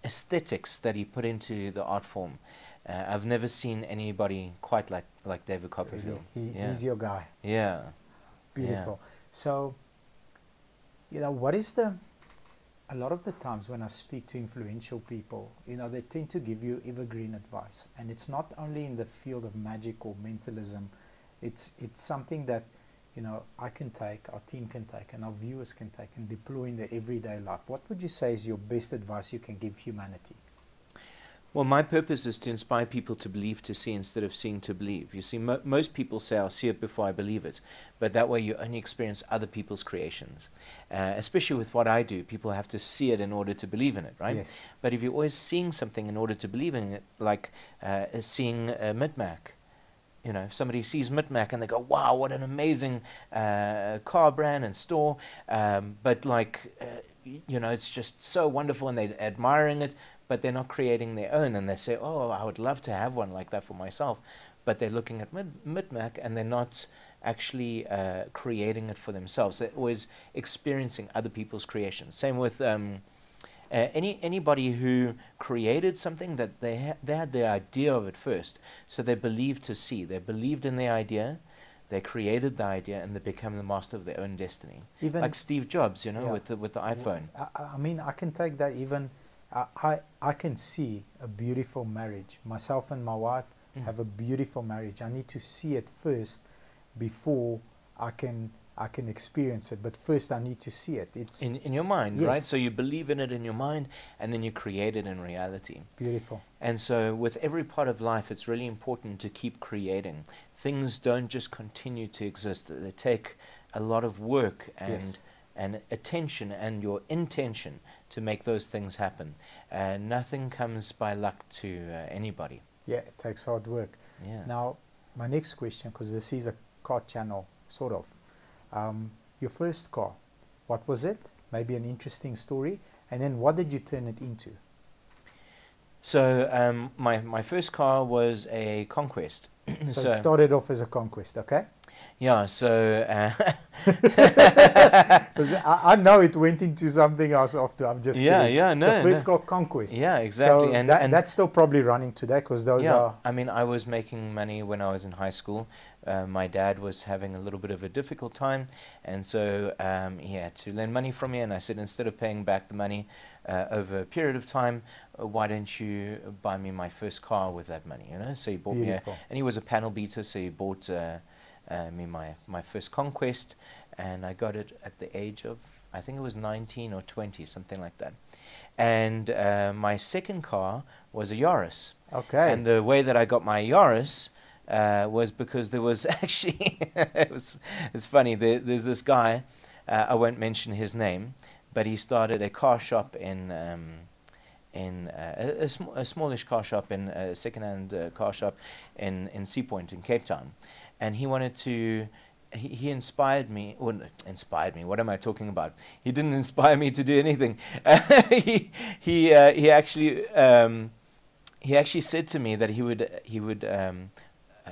aesthetics that he put into the art form. I've never seen anybody quite like David Copperfield. Really? He's your guy. Yeah. Beautiful. Yeah. So, you know, a lot of the times when I speak to influential people, you know, they tend to give you evergreen advice. And it's not only in the field of magic or mentalism, it's something that, you know, I can take, our team can take, and our viewers can take and deploy in their everyday life. What would you say is your best advice you can give humanity? Well, my purpose is to inspire people to believe to see instead of seeing to believe. You see, most people say, I'll see it before I believe it. But that way you only experience other people's creations. Especially with what I do, people have to see it in order to believe in it, right? Yes. But if you're always seeing something in order to believe in it, like seeing Mid-Mac, you know, if somebody sees Mid-Mac and they go, wow, what an amazing car brand and store, but like, you know, it's just so wonderful and they're admiring it, but they're not creating their own, and they say, oh, I would love to have one like that for myself, but they're looking at Mid-Mac and they're not actually creating it for themselves. They're always experiencing other people's creations. Same with anybody who created something that they had the idea of it first, so they believed to see. They believed in the idea, they created the idea, and they become the master of their own destiny. Even like Steve Jobs, you know, with the iPhone. I mean, I can take that even. I can see a beautiful marriage. Myself and my wife have a beautiful marriage. I need to see it first before I can experience it. But first I need to see it. It's in your mind, right? So you believe in it in your mind, and then you create it in reality. Beautiful. And so with every part of life, it's really important to keep creating. Things don't just continue to exist. They take a lot of work and attention and your intention to make those things happen. Nothing comes by luck to anybody. Yeah, it takes hard work. Yeah. Now, my next question, because this is a car channel, sort of. Your first car, what was it? Maybe an interesting story. And then what did you turn it into? So my first car was a Conquest. So it started off as a Conquest, okay? Yeah, so I know it went into something else after. I'm just kidding. Yeah, no, so first car Conquest. Yeah, exactly. So and that's still probably running today because those are. I mean, I was making money when I was in high school. My dad was having a little bit of a difficult time, and so he had to lend money from me. And I said, instead of paying back the money over a period of time, why don't you buy me my first car with that money? You know. So he bought Beautiful. me, and he was a panel beater, so he bought me my first Conquest, and I got it at the age of, I think it was 19 or 20, something like that. And my second car was a Yaris. Okay. And the way that I got my Yaris was because there was actually, it's funny, there's this guy, I won't mention his name, but he started a car shop in a smallish car shop, in a second-hand car shop in Sea Point in Cape Town. And he wanted to, he inspired me, or inspired me, what am I talking about? He didn't inspire me to do anything. He actually said to me that he would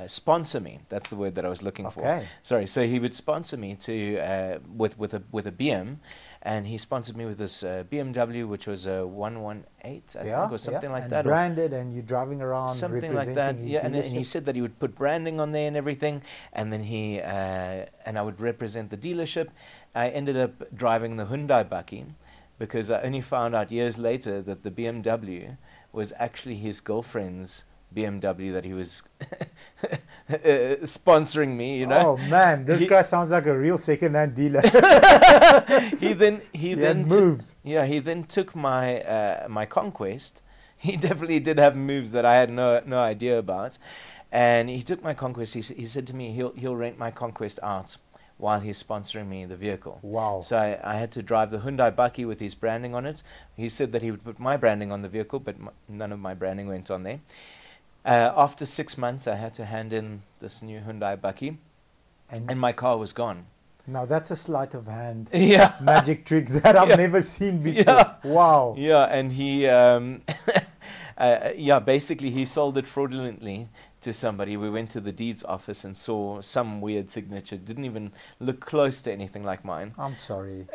sponsor me. That's the word that I was looking for. Sorry. So he would sponsor me to with a BM, and he sponsored me with this BMW, which was a 118, I think, or something like and that. Branded, and you're driving around something like that. Yeah, and he said that he would put branding on there and everything, and then and I would represent the dealership. I ended up driving the Hyundai Bakkie, because I only found out years later that the BMW was actually his girlfriend's BMW that he was sponsoring me, you know. Oh man, this guy sounds like a real second-hand dealer. he then moves. He then took my my Conquest. He definitely did have moves that I had no idea about, and he took my Conquest. He said to me he'll rent my Conquest out while he's sponsoring me the vehicle. Wow. So I had to drive the Hyundai Bakkie with his branding on it. He said that he would put my branding on the vehicle, but none of my branding went on there. After 6 months, I had to hand in this new Hyundai Bakkie, and my car was gone. Now that's a sleight of hand magic trick that I've never seen before. Wow. Yeah, and he, basically he sold it fraudulently to somebody. We went to the deeds office and saw some weird signature. Didn't even look close to anything like mine. I'm sorry.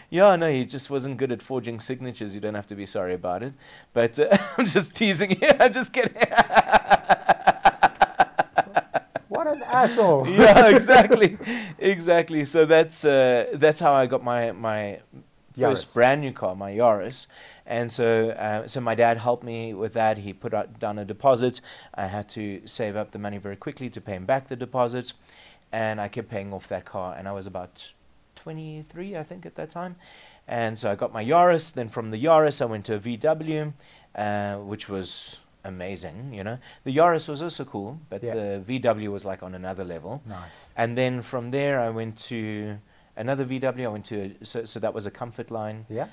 Yeah, no, he just wasn't good at forging signatures. You don't have to be sorry about it. But I'm just teasing you. I'm just kidding. What an asshole. Yeah, exactly. So that's how I got my first brand new car, my Yaris. And so my dad helped me with that. He put down a deposit. I had to save up the money very quickly to pay him back the deposit, and I kept paying off that car. And I was about 23, I think, at that time. And so I got my Yaris. Then from the Yaris, I went to a VW, which was amazing. You know, the Yaris was also cool, but the VW was like on another level. Nice. And then from there, I went to another VW. I went to so that was a Comfort Line. Yeah.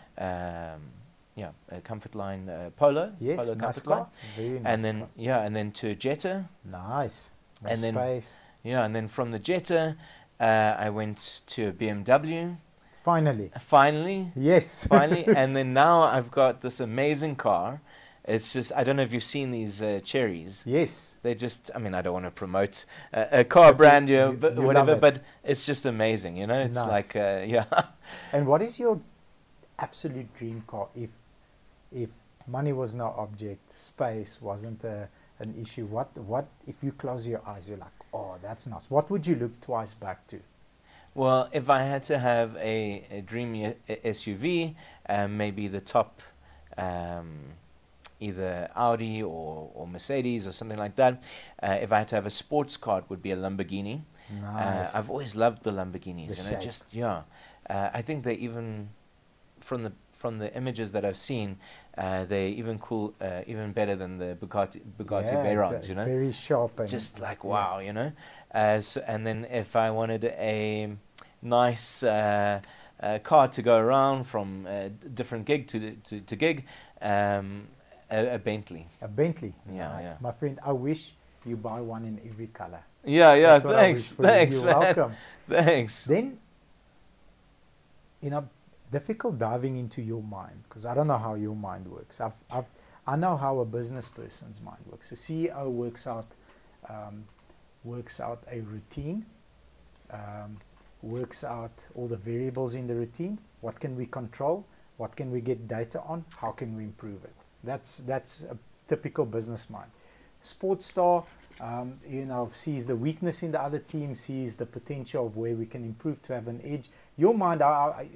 A Comfort Line Polo. Yes, Polo nice Comfort car. Line. Very nice. And then and then to a Jetta. Nice. And then space. And then from the Jetta, I went to a BMW. Finally. Yes. Finally. And then now I've got this amazing car. It's just, I don't know if you've seen these Cherries. Yes. They just, I mean, I don't want to promote a car brand, but whatever, but it's just amazing, you know? It's nice. Like, And what is your absolute dream car if money was no object, space wasn't an issue? What if you close your eyes, you're like, oh, that's nice. What would you look twice back to? Well, if I had to have a dream SUV, maybe the top, either Audi or Mercedes or something like that. If I had to have a sports car, it would be a Lamborghini. Nice. I've always loved the Lamborghinis. I think they even, from the images that I've seen, they even even better than the Bugatti Veyrons. You know, very sharp and just like wow, you know. And then if I wanted a nice car to go around from different gig to gig. A Bentley. A Bentley. Yeah, nice. Yeah. My friend, I wish you buy one in every color. Yeah. Thanks, You're man. welcome. Thanks. Then, difficult diving into your mind, because I don't know how your mind works. I know how a business person's mind works. A CEO works out a routine, works out all the variables in the routine. What can we control? What can we get data on? How can we improve it? That's a typical business mind. Sports star, you know, sees the weakness in the other team, sees the potential of where we can improve to have an edge. Your mind,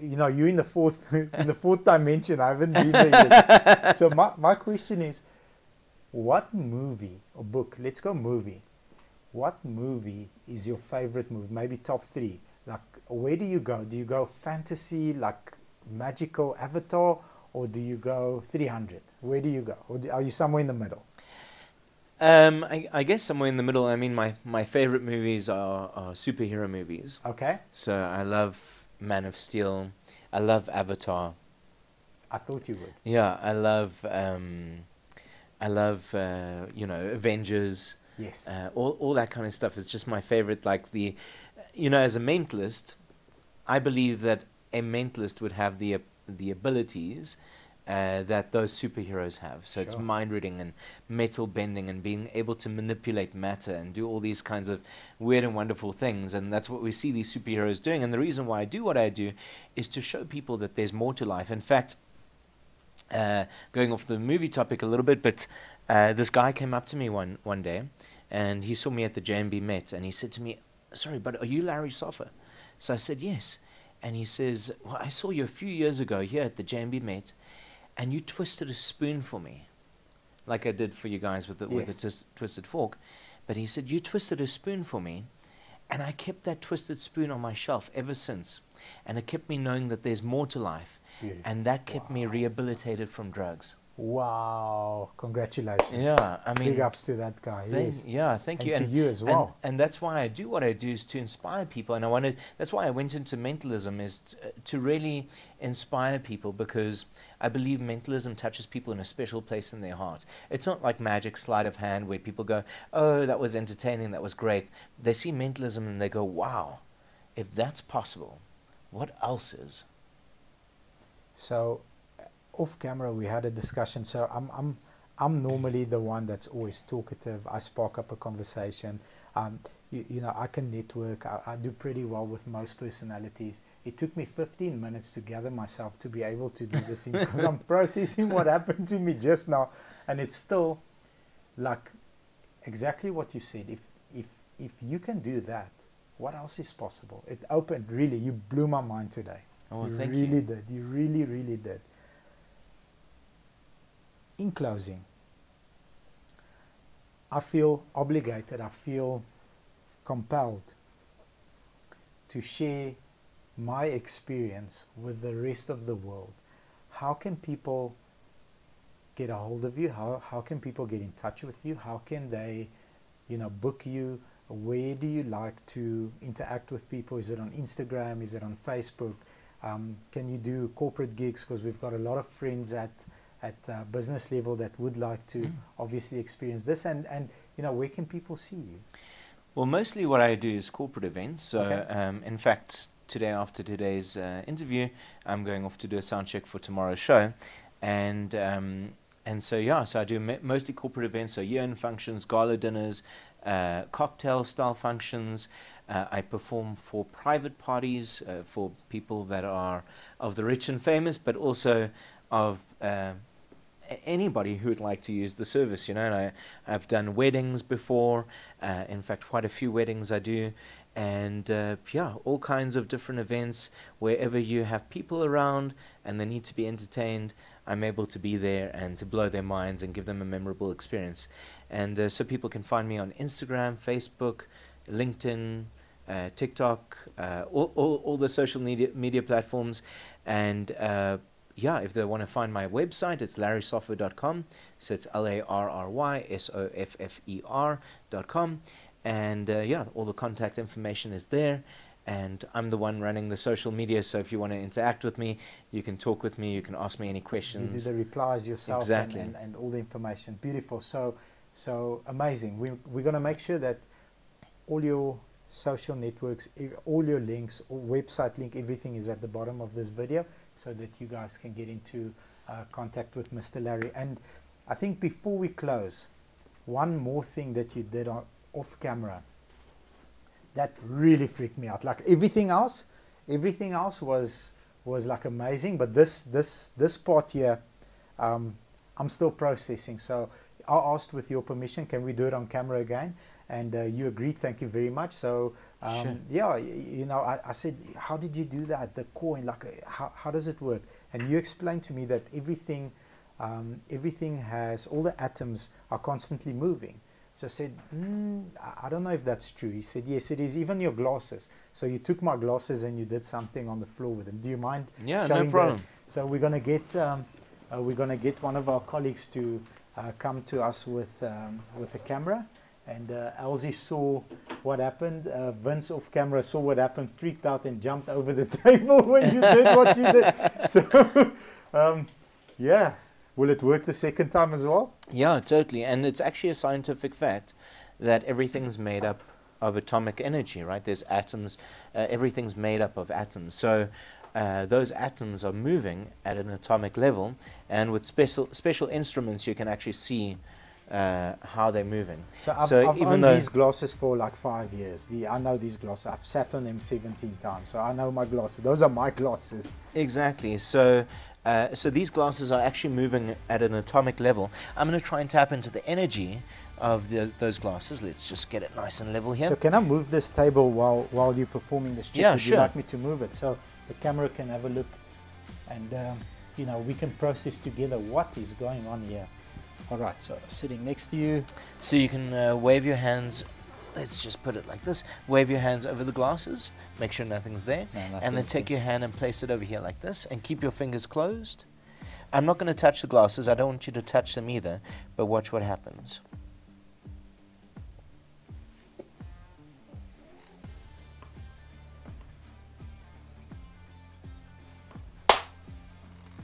you know, you're in the fourth dimension. I haven't been there yet. So my question is, what movie or book? Let's go movie. What movie is your favorite movie? Maybe top 3. Like, where do you go? Do you go fantasy, like magical Avatar, or do you go 300? Where do you go? Or are you somewhere in the middle? I guess somewhere in the middle. I mean, my favorite movies are superhero movies. Okay. So I love Man of Steel. I love Avatar. I thought you would. Yeah, I love you know, Avengers. Yes. All that kind of stuff is just my favorite. Like you know, as a mentalist, I believe that a mentalist would have the abilities that those superheroes have. So it's mind reading and metal bending and being able to manipulate matter and do all these kinds of weird and wonderful things. And that's what we see these superheroes doing. And the reason why I do what I do is to show people that there's more to life. In fact, going off the movie topic a little bit, but this guy came up to me one day, and he saw me at the JMB Met, and he said to me, "Sorry, but are you Larry Soffer?" So I said, "Yes." And he says, "Well, I saw you a few years ago here at the JMB Met, and you twisted a spoon for me, like I did for you guys with the twisted fork." But he said, "You twisted a spoon for me, and I kept that twisted spoon on my shelf ever since. And it kept me knowing that there's more to life. Beautiful. And that kept me rehabilitated from drugs." Wow, congratulations. Yeah, I mean, big ups to that guy. Yes. Yeah, thank you. And to you as well. And that's why I do what I do, is to inspire people. And that's why I went into mentalism, is to really inspire people, because I believe mentalism touches people in a special place in their heart. It's not like magic, sleight of hand, where people go, "Oh, that was entertaining, that was great." They see mentalism and they go, "Wow, if that's possible, what else is?" So off camera we had a discussion. So I'm normally the one that's always talkative. I spark up a conversation. You know, I can network. I do pretty well with most personalities. It took me 15 minutes to gather myself to be able to do this thing, because I'm processing what happened to me just now, and it's still like exactly what you said. If you can do that, what else is possible? It opened, really, you blew my mind today. Oh, you thank really you. did. You really, really did. In closing, I feel obligated, I feel compelled to share my experience with the rest of the world. How can people get a hold of you? How can people get in touch with you? How can they, you know, book you? Where do you like to interact with people? Is it on Instagram? Is it on Facebook? Can you do corporate gigs? Because we've got a lot of friends at business level that would like to obviously experience this. And you know, where can people see you? Well, mostly what I do is corporate events. So in fact, today, after today's interview, I'm going off to do a sound check for tomorrow's show. And so yeah, so I do mostly corporate events, so year-end functions, gala dinners, cocktail style functions. I perform for private parties, for people that are of the rich and famous, but also of anybody who would like to use the service, you know. And I've done weddings before, in fact quite a few weddings I do, and yeah, all kinds of different events. Wherever you have people around and they need to be entertained, I'm able to be there and to blow their minds and give them a memorable experience. And so people can find me on Instagram, Facebook, LinkedIn, TikTok, all the social media platforms. And yeah, if they want to find my website, it's larrysoffer.com. So it's LARRYSOFFER.com. And yeah, all the contact information is there. And I'm the one running the social media, so if you want to interact with me, you can talk with me, you can ask me any questions. You do the replies yourself. Exactly. and all the information. Beautiful. So amazing. We're going to make sure that all your social networks, all your links, website link, everything is at the bottom of this video, so that you guys can get into contact with Mr. Larry. And I think before we close, one more thing that you did off camera that really freaked me out. Like everything else was like amazing, but this part here, I'm still processing. So I asked, with your permission, can we do it on camera again? And you agreed. Thank you very much. So Sure. yeah, you know, I said, how did you do that? The coin, like, how does it work? And you explained to me that everything has, all the atoms are constantly moving. So I said, I don't know if that's true. He said, yes, it is. Even your glasses. So you took my glasses and you did something on the floor with them. Do you mind? Yeah, showing no problem. So we're gonna get one of our colleagues to come to us with a camera. And Elsie saw what happened. Vince off camera saw what happened, freaked out, and jumped over the table when you did what you did. So, yeah. Will it work the second time as well? Yeah, totally. And it's actually a scientific fact that everything's made up of atomic energy, right? There's atoms. Everything's made up of atoms. So those atoms are moving at an atomic level. And with special instruments, you can actually see how they're moving. So I've owned these glasses for like 5 years. I know these glasses. I've sat on them 17 times. So I know my glasses. Those are my glasses. Exactly. So these glasses are actually moving at an atomic level. I'm going to try and tap into the energy of those glasses. Let's just get it nice and level here. So can I move this table while you're performing this trick? Yeah, Would sure. you like me to move it so the camera can have a look, and you know, we can process together what is going on here. All right, so sitting next to you. So you can wave your hands. Let's just put it like this. Wave your hands over the glasses. Make sure nothing's there. No, and then take your hand and place it over here like this. And keep your fingers closed. I'm not going to touch the glasses. I don't want you to touch them either. But watch what happens.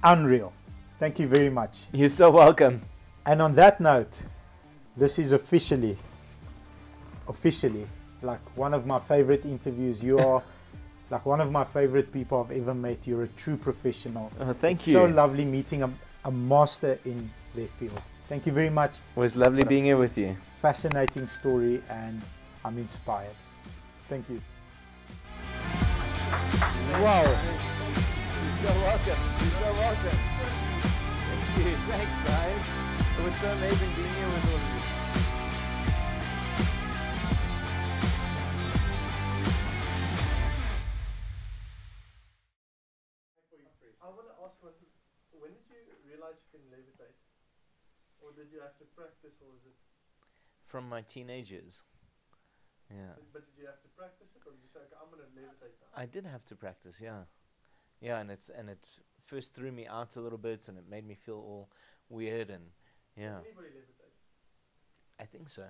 Unreal. Thank you very much. You're so welcome. And on that note, this is officially like one of my favorite interviews. You are like one of my favorite people I've ever met. You're a true professional. Thank you. So lovely meeting a master in their field. Thank you very much. It was lovely being here with you. Fascinating story, and I'm inspired. Thank you. Wow. You're so welcome. You're so welcome. Thank you. Thanks, guys. It was so amazing being here with all of you. I want to ask, when did you realize you can levitate? Or did you have to practice, or is it? From my teenage years. Yeah. But did you have to practice it, or did you say, okay, I'm going to levitate now? I did have to practice, yeah. Yeah, and it first threw me out a little bit, and it made me feel all weird, and yeah. Can anybody levitate? I think so.